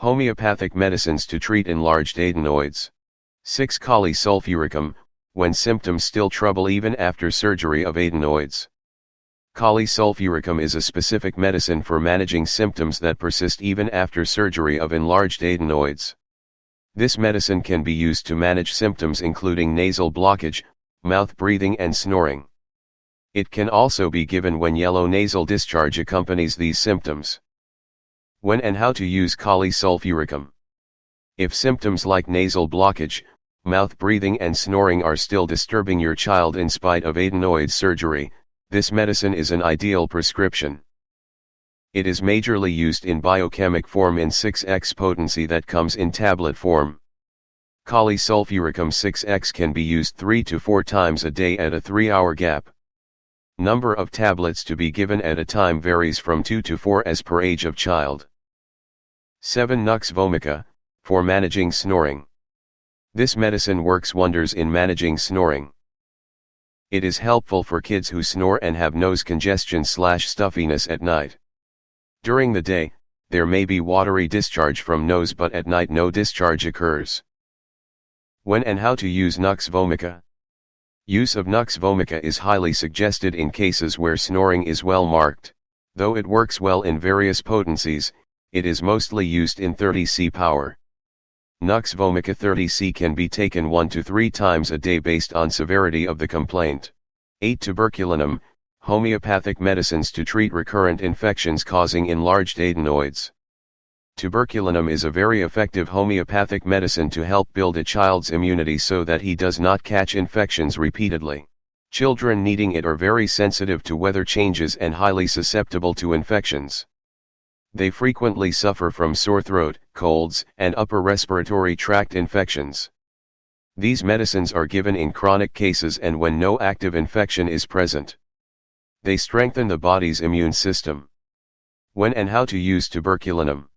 Homeopathic medicines to treat enlarged adenoids. 6. Kali sulphuricum, when symptoms still trouble even after surgery of adenoids. Kali sulphuricum is a specific medicine for managing symptoms that persist even after surgery of enlarged adenoids. This medicine can be used to manage symptoms including nasal blockage, mouth breathing and snoring. It can also be given when yellow nasal discharge accompanies these symptoms. When and how to use Kali sulphuricum. If symptoms like nasal blockage, mouth breathing and snoring are still disturbing your child in spite of adenoid surgery, this medicine is an ideal prescription. It is majorly used in biochemic form in 6x potency that comes in tablet form. Kali sulphuricum 6x can be used 3 to 4 times a day at a 3-hour gap. Number of tablets to be given at a time varies from 2 to 4 as per age of child. 7. Nux vomica, for managing snoring. This medicine works wonders in managing snoring. It is helpful for kids who snore and have nose congestion/stuffiness at night. During the day, there may be watery discharge from nose, but at night no discharge occurs. When and how to use Nux vomica. Use of Nux vomica is highly suggested in cases where snoring is well marked. Though it works well in various potencies, it is mostly used in 30C power. Nux vomica 30C can be taken 1 to 3 times a day based on severity of the complaint. 8. Tuberculinum, homeopathic medicines to treat recurrent infections causing enlarged adenoids. Tuberculinum is a very effective homeopathic medicine to help build a child's immunity so that he does not catch infections repeatedly. Children needing it are very sensitive to weather changes and highly susceptible to infections. They frequently suffer from sore throat, colds, and upper respiratory tract infections. These medicines are given in chronic cases and when no active infection is present. They strengthen the body's immune system. When and how to use tuberculinum.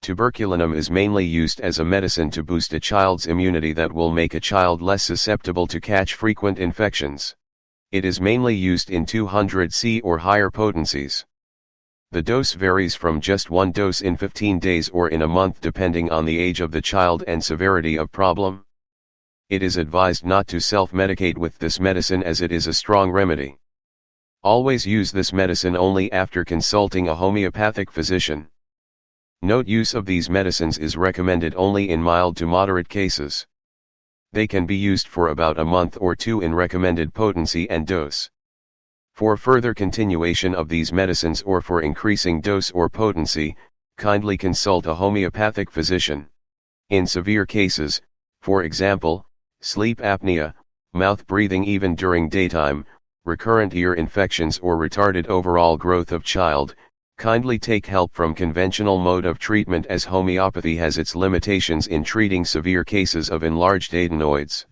Tuberculinum is mainly used as a medicine to boost a child's immunity that will make a child less susceptible to catch frequent infections. It is mainly used in 200C or higher potencies. The dose varies from just 1 dose in 15 days or in a month depending on the age of the child and severity of problem. It is advised not to self-medicate with this medicine as it is a strong remedy. Always use this medicine only after consulting a homeopathic physician. Note: use of these medicines is recommended only in mild to moderate cases. They can be used for about a month or 2 in recommended potency and dose. For further continuation of these medicines or for increasing dose or potency, kindly consult a homeopathic physician. In severe cases, for example, sleep apnea, mouth breathing even during daytime, recurrent ear infections or retarded overall growth of child, kindly take help from conventional mode of treatment as homeopathy has its limitations in treating severe cases of enlarged adenoids.